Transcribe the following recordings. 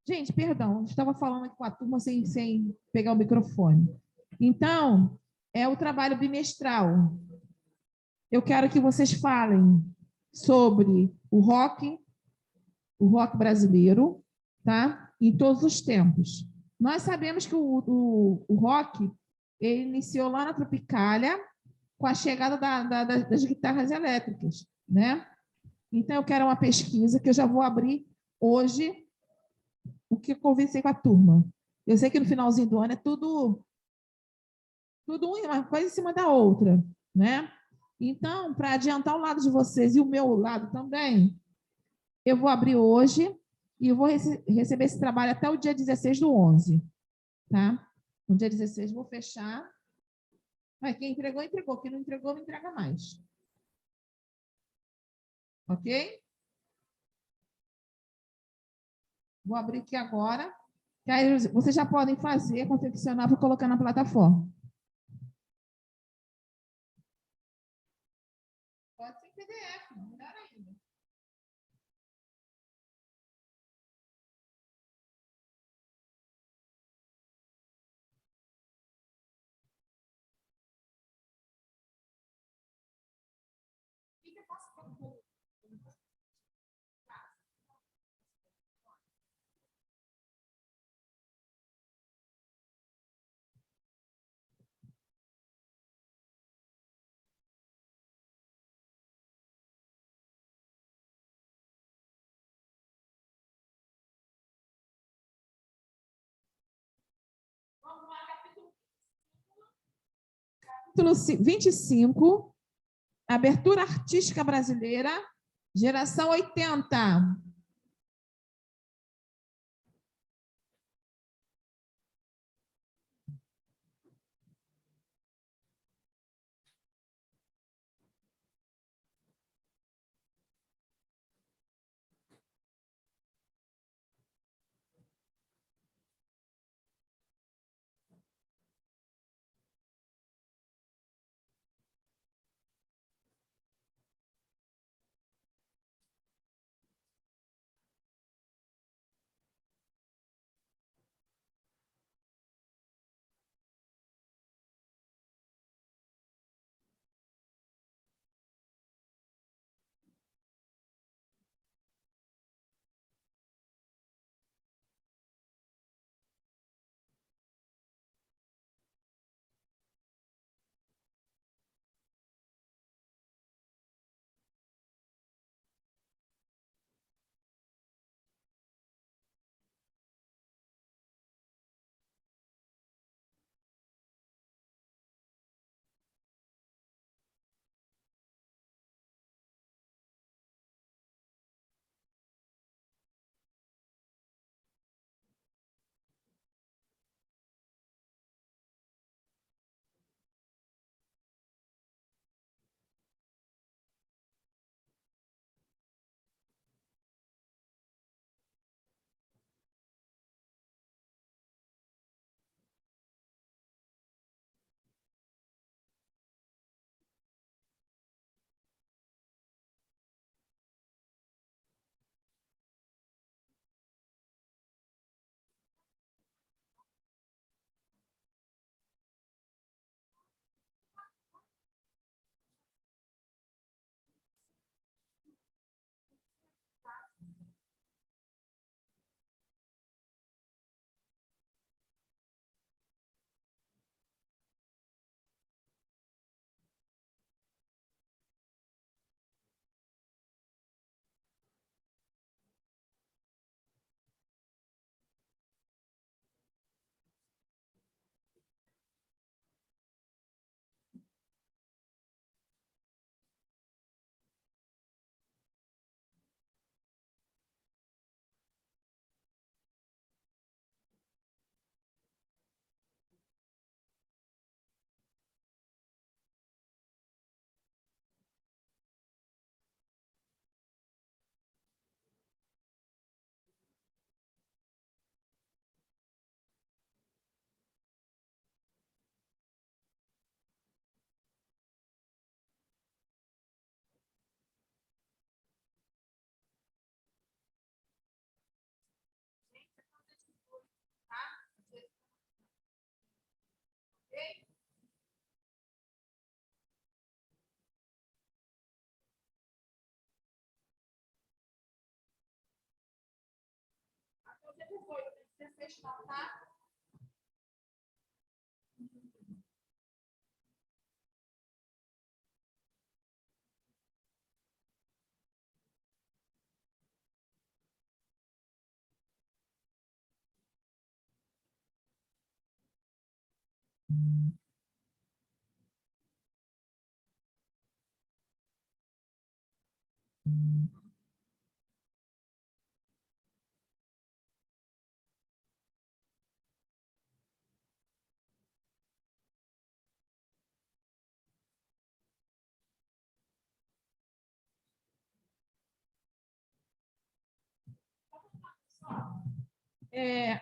Gente, perdão, estava falando aqui com a turma sem pegar o microfone. Então, é o trabalho bimestral. Eu quero que vocês falem sobre o rock brasileiro, tá? Em todos os tempos. Nós sabemos que o rock ele iniciou lá na Tropicália com a chegada das guitarras elétricas, né? Então, eu quero uma pesquisa que eu já vou abrir hoje o que eu conversei com a turma. Eu sei que no finalzinho do ano é tudo uma coisa em cima da outra, né? Então, para adiantar o lado de vocês e o meu lado também, eu vou abrir hoje e eu vou receber esse trabalho até o dia 16 do 11, tá? No dia 16 vou fechar. Mas quem entregou, entregou. Quem não entregou, não entrega mais. Ok? Vou abrir aqui agora. Que aí vocês já podem fazer, confeccionar para colocar na plataforma. Pode ser em PDF, melhor ainda. O que eu posso propor? Capítulo 25, Abertura Artística Brasileira, geração 80.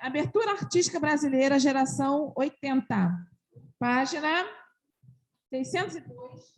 Abertura Artística Brasileira, geração 80. Página 602.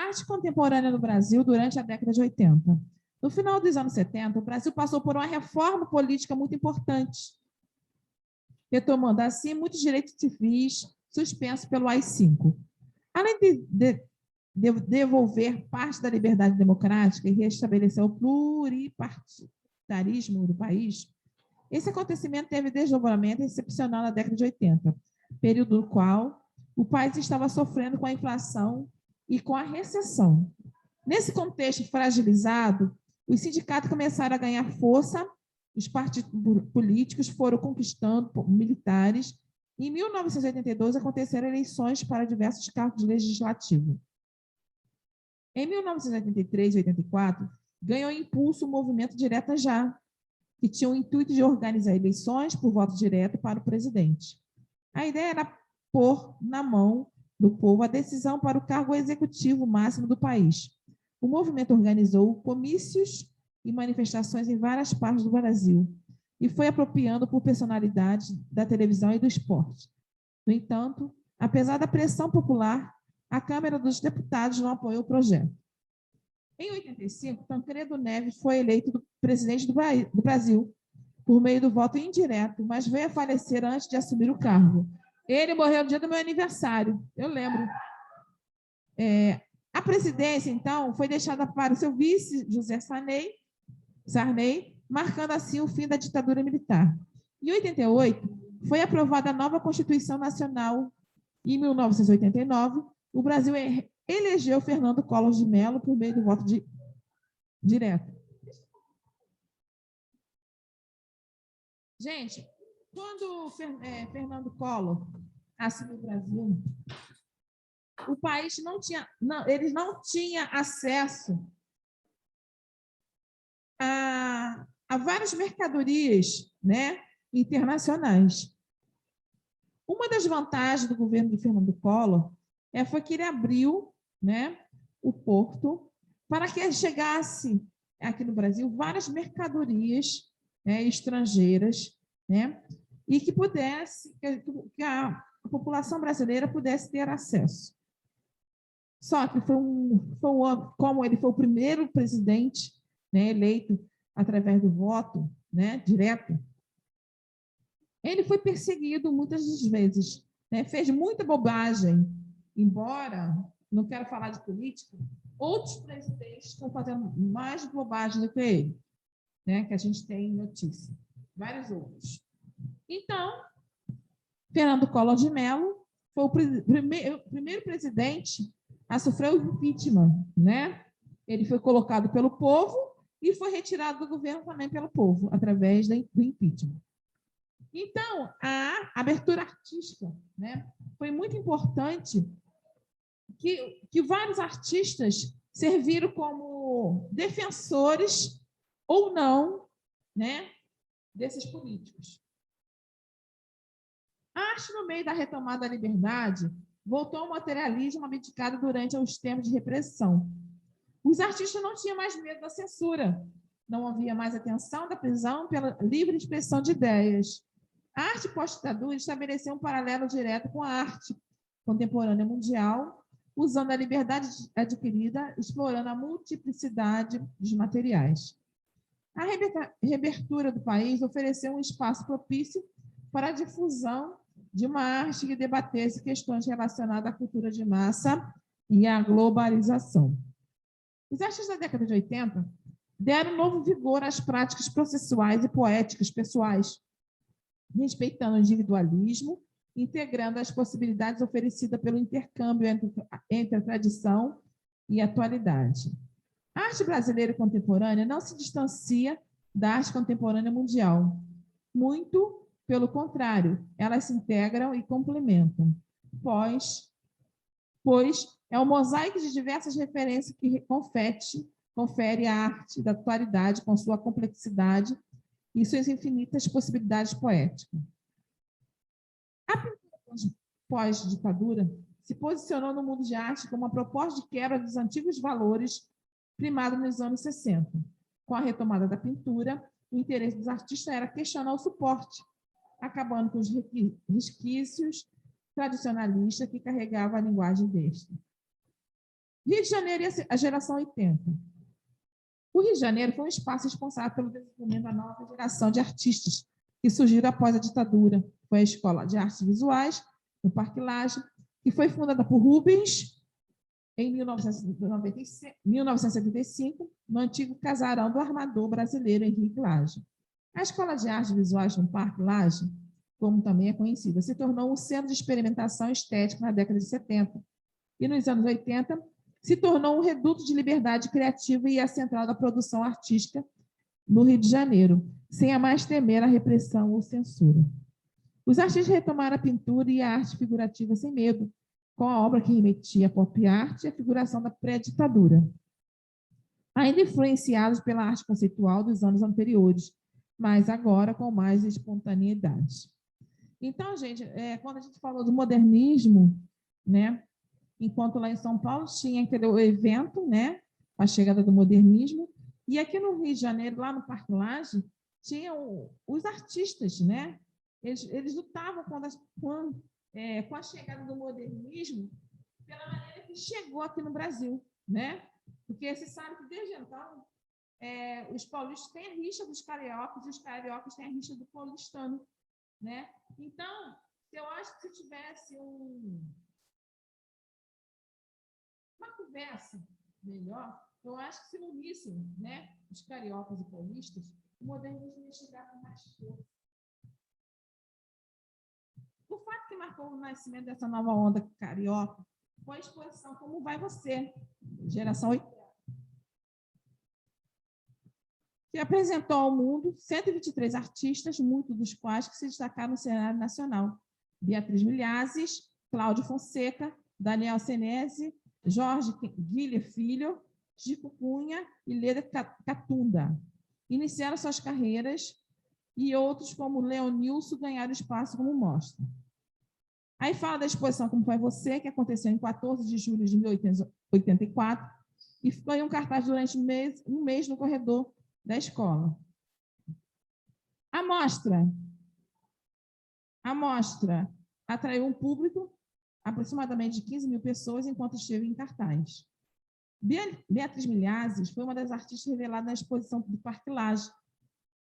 Arte contemporânea no Brasil durante a década de 80. No final dos anos 70, o Brasil passou por uma reforma política muito importante, retomando assim muitos direitos civis suspensos pelo AI-5. Além de devolver parte da liberdade democrática e restabelecer o pluripartidarismo do país, esse acontecimento teve desdobramento excepcional na década de 80, período no qual o país estava sofrendo com a inflação e com a recessão. Nesse contexto fragilizado, os sindicatos começaram a ganhar força, os partidos políticos foram conquistando militares. Em 1982, aconteceram eleições para diversos cargos legislativos. Em 1983 e 84, ganhou impulso o movimento Direta Já, que tinha o intuito de organizar eleições por voto direto para o presidente. A ideia era pôr na mão do povo a decisão para o cargo executivo máximo do país. O movimento organizou comícios e manifestações em várias partes do Brasil e foi apropriando por personalidades da televisão e do esporte. No entanto, apesar da pressão popular, a Câmara dos Deputados não apoiou o projeto. Em 85, Tancredo Neves foi eleito presidente do Brasil por meio do voto indireto, mas veio a falecer antes de assumir o cargo. Ele morreu no dia do meu aniversário, eu lembro. A presidência, então, foi deixada para o seu vice, José Sarney, marcando assim o fim da ditadura militar. Em 88, foi aprovada a nova Constituição Nacional. Em 1989, o Brasil elegeu Fernando Collor de Mello por meio do voto direto. Gente, quando Fernando Collor assumiu o Brasil, o país ele não tinha acesso a várias mercadorias, né, internacionais. Uma das vantagens do governo de Fernando Collor foi que ele abriu, né, o porto para que chegasse aqui no Brasil várias mercadorias, né, estrangeiras, né, e que pudesse, que a população brasileira pudesse ter acesso. Só que como ele foi o primeiro presidente, né, eleito através do voto, né, direto, ele foi perseguido muitas das vezes, né, fez muita bobagem, embora, não quero falar de política, outros presidentes estão fazendo mais bobagem do que ele, né, que a gente tem notícia, vários outros. Então, Fernando Collor de Mello foi o primeiro presidente a sofrer o impeachment, né? Ele foi colocado pelo povo e foi retirado do governo também pelo povo, através do impeachment. Então, a abertura artística, né, foi muito importante que vários artistas serviram como defensores ou não, né, desses políticos. A arte, no meio da retomada da liberdade, voltou ao materialismo abdicado durante os tempos de repressão. Os artistas não tinham mais medo da censura, não havia mais a tensão da prisão pela livre expressão de ideias. A arte pós-ditadura estabeleceu um paralelo direto com a arte contemporânea mundial, usando a liberdade adquirida, explorando a multiplicidade dos materiais. A reabertura do país ofereceu um espaço propício para a difusão de uma arte que debatesse questões relacionadas à cultura de massa e à globalização. Os artistas da década de 80 deram novo vigor às práticas processuais e poéticas pessoais, respeitando o individualismo, integrando as possibilidades oferecidas pelo intercâmbio entre a tradição e a atualidade. A arte brasileira contemporânea não se distancia da arte contemporânea mundial. Muito pelo contrário, elas se integram e complementam, pois é um mosaico de diversas referências que confere à arte da atualidade com sua complexidade e suas infinitas possibilidades poéticas. A pintura pós-ditadura se posicionou no mundo de arte como uma proposta de quebra dos antigos valores primados nos anos 60. Com a retomada da pintura, o interesse dos artistas era questionar o suporte, acabando com os resquícios tradicionalistas que carregavam a linguagem deste. Rio de Janeiro e a geração 80. O Rio de Janeiro foi um espaço responsável pelo desenvolvimento da nova geração de artistas que surgiram após a ditadura. Foi a Escola de Artes Visuais, no Parque Lage, que foi fundada por Rubens em 1975, no antigo casarão do armador brasileiro Henrique Lage. A Escola de Artes Visuais no Parque Lage, como também é conhecida, se tornou um centro de experimentação estética na década de 70 e nos anos 80 se tornou um reduto de liberdade criativa e a central da produção artística no Rio de Janeiro, sem a mais temer a repressão ou censura. Os artistas retomaram a pintura e a arte figurativa sem medo, com a obra que remetia à pop art e à figuração da pré-ditadura, ainda influenciados pela arte conceitual dos anos anteriores, mas agora com mais espontaneidade. Então, gente, quando a gente falou do modernismo, né, enquanto lá em São Paulo tinha aquele evento, né, a chegada do modernismo, e aqui no Rio de Janeiro, lá no Parque Lage, tinham os artistas, né? Eles lutavam com a chegada do modernismo pela maneira que chegou aqui no Brasil, né? Porque você sabe que desde então os paulistas têm a rixa dos cariocas e os cariocas têm a rixa do paulistano, né? Então, eu acho que se tivesse uma conversa melhor, eu acho que se unissem, né, os cariocas e paulistas, o modernismo ia chegar com mais força. O fato que marcou o nascimento dessa nova onda carioca foi a exposição Como Vai Você, geração 80, que apresentou ao mundo 123 artistas, muitos dos quais que se destacaram no cenário nacional. Beatriz Milhazes, Cláudio Fonseca, Daniel Senese, Jorge Guilherme Filho, Chico Cunha e Leda Catunda. Iniciaram suas carreiras e outros, como Leonilson, ganharam espaço como mostra. Aí fala da exposição Como Vai Você, que aconteceu em 14 de julho de 1884, e ficou em um cartaz durante um mês no corredor da escola. A mostra atraiu um público, aproximadamente de 15 mil pessoas, enquanto esteve em cartaz. Beatriz Milhazes foi uma das artistas reveladas na exposição do Parque Lage.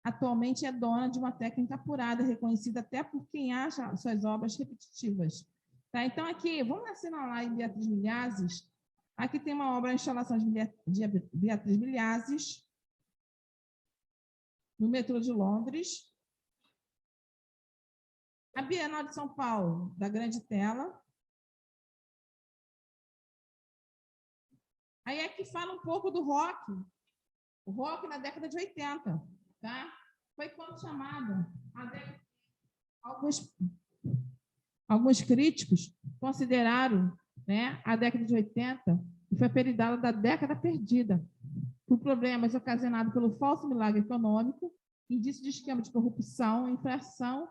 Atualmente é dona de uma técnica apurada, reconhecida até por quem acha suas obras repetitivas. Tá? Então, aqui, vamos assinalar em Beatriz Milhazes. Aqui tem uma obra, a instalação de Beatriz Milhazes, no metrô de Londres. A Bienal de São Paulo, da Grande Tela. Aí é que fala um pouco do rock. O rock na década de 80, tá? Foi quando chamada. Alguns críticos consideraram, né, a década de 80 e foi apelidada da década perdida, por problemas ocasionados pelo falso milagre econômico, indício de esquema de corrupção, inflação,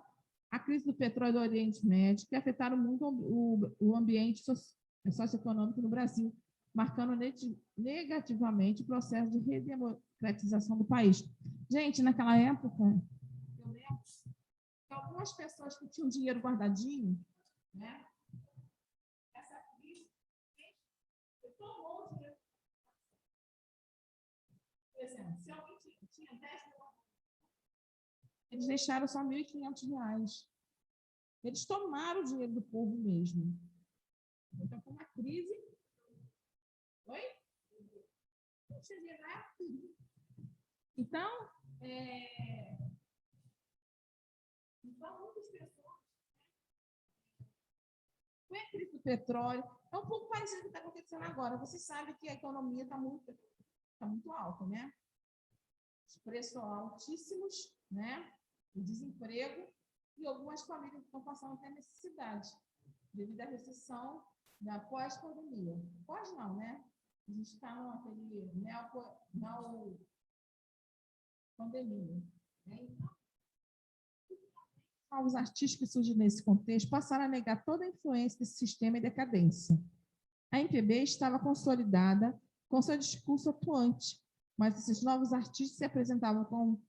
a crise do petróleo do Oriente Médio, que afetaram muito o ambiente socioeconômico no Brasil, marcando negativamente o processo de redemocratização do país. Gente, naquela época, eu lembro que algumas pessoas que tinham dinheiro guardadinho, né? Essa crise tomou o dinheiro. Por exemplo, se alguém tinha 10 mil, eles deixaram só R$ 1.500. Eles tomaram o dinheiro do povo mesmo. Então, foi uma crise. Oi? Então, muitas pessoas. Foi a crise do petróleo. É um pouco parecido com o que está acontecendo agora. Você sabe que a economia está muito alta, né? Os preços altíssimos, né? O desemprego e algumas famílias estão passando até necessidade devido à recessão da pós-pandemia. Pós não, né? A gente está naquele neo-pandemia. Né? Então, os artistas que surgem nesse contexto passaram a negar toda a influência desse sistema e decadência. A MPB estava consolidada com seu discurso atuante, mas esses novos artistas se apresentavam como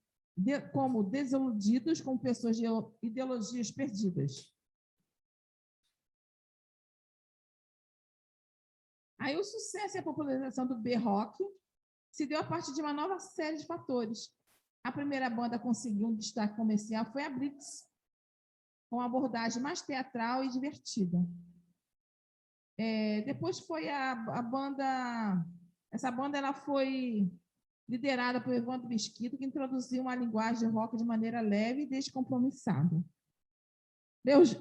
desiludidos, como pessoas de ideologias perdidas. Aí o sucesso e a popularização do B-Rock se deu a partir de uma nova série de fatores. A primeira banda a conseguir um destaque comercial foi a Blitz, com uma abordagem mais teatral e divertida. Depois foi a banda... Essa banda ela foi liderada por Evandro Mesquita, que introduziu uma linguagem de rock de maneira leve e descompromissada.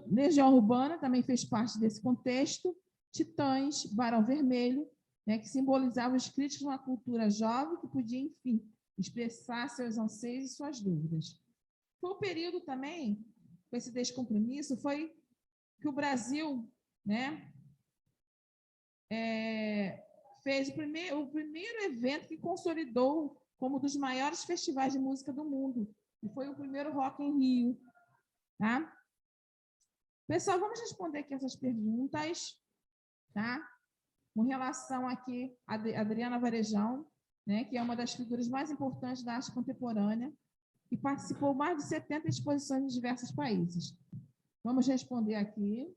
Legião Urbana também fez parte desse contexto. Titãs, Barão Vermelho, né, que simbolizavam os críticos de uma cultura jovem que podia, enfim, expressar seus anseios e suas dúvidas. Foi o período também, com esse descompromisso, foi que o Brasil, né, fez o primeiro evento que consolidou como um dos maiores festivais de música do mundo, e foi o primeiro Rock em Rio. Tá? Pessoal, vamos responder aqui essas perguntas, tá? Com relação aqui a Adriana Varejão, né, que é uma das figuras mais importantes da arte contemporânea, e participou de mais de 70 exposições em diversos países. Vamos responder aqui.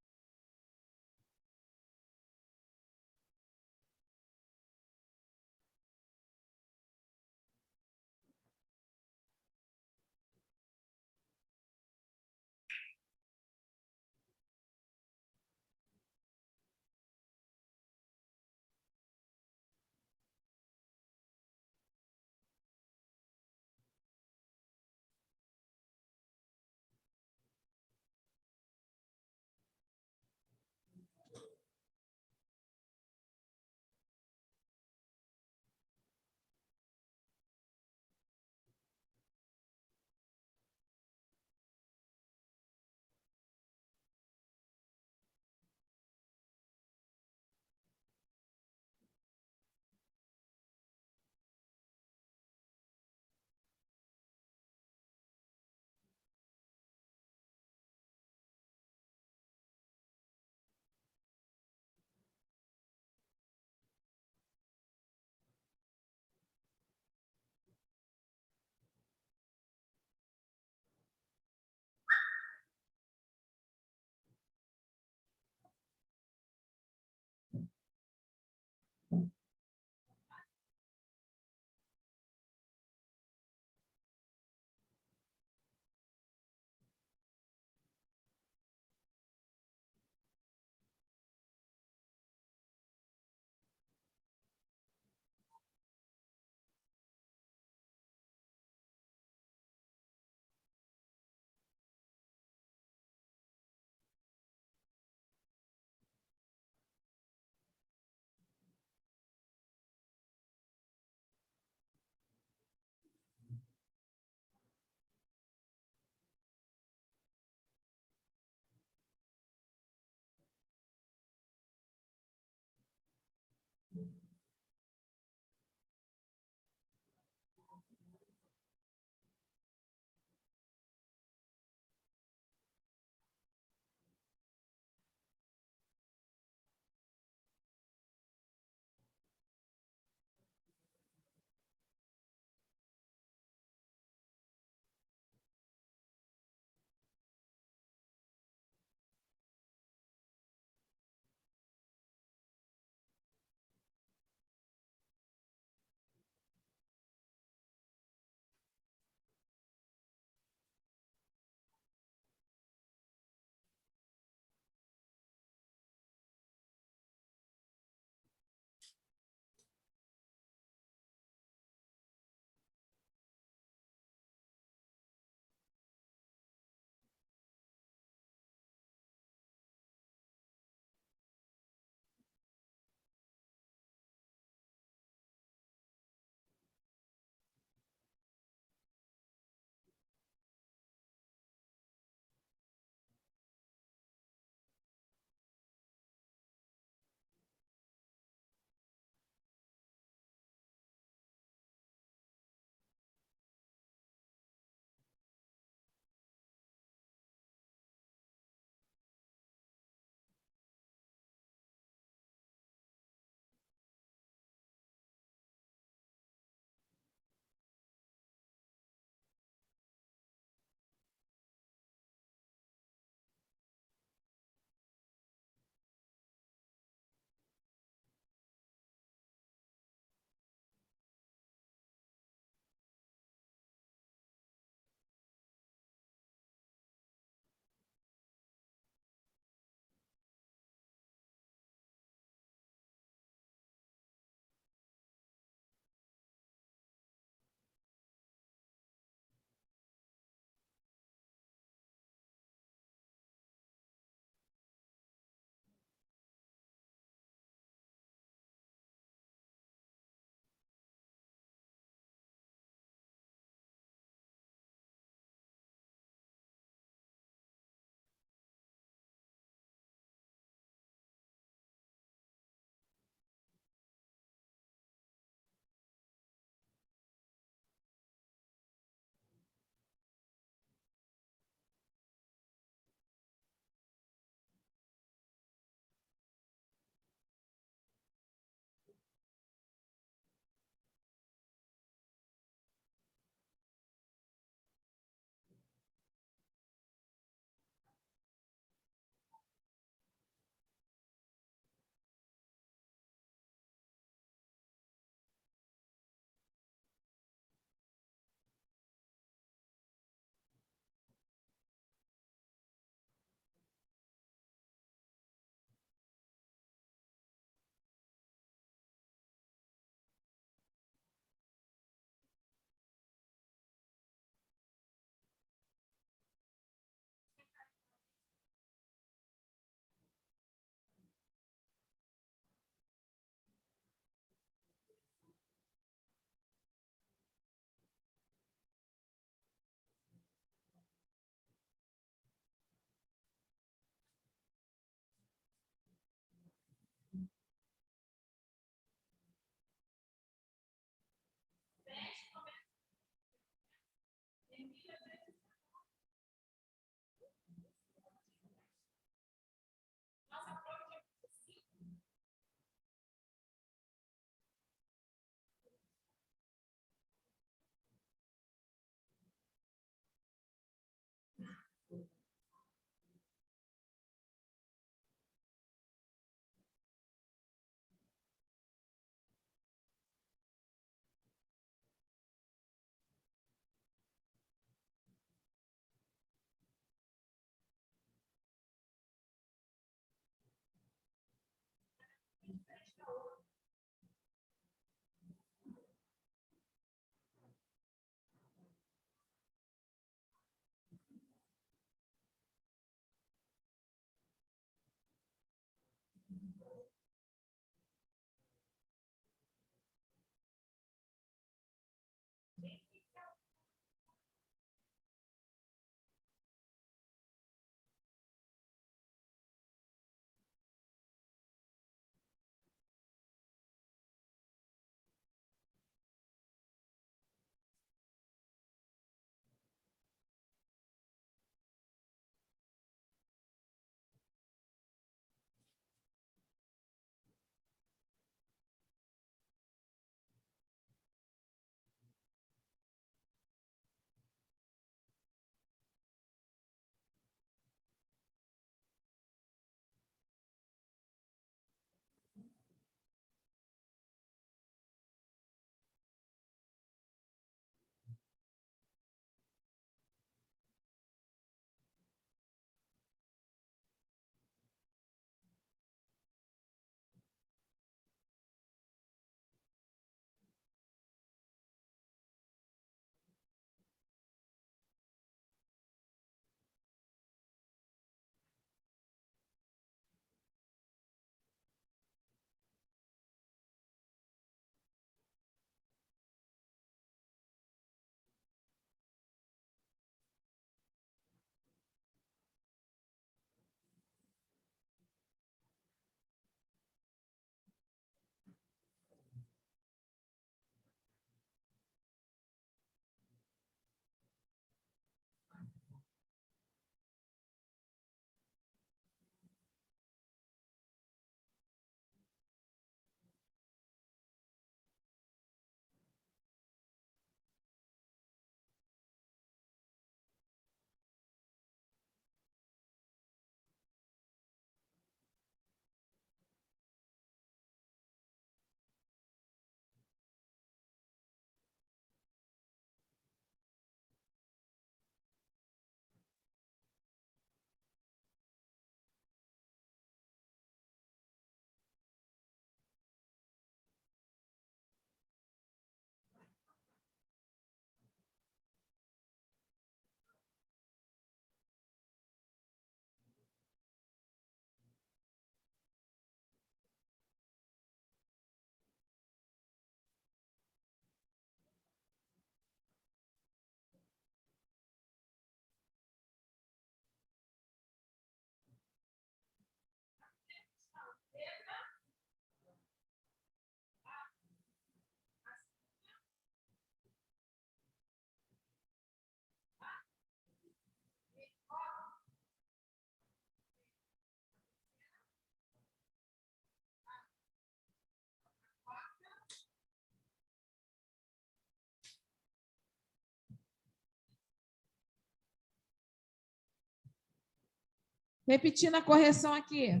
Repetindo a correção aqui.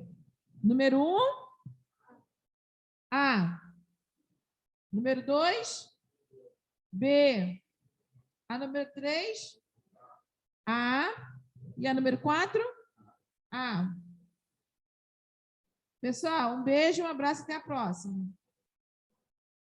Número 1, A. Número 2, B. A número 3, A. E a número 4, A. Pessoal, um beijo, um abraço e até a próxima.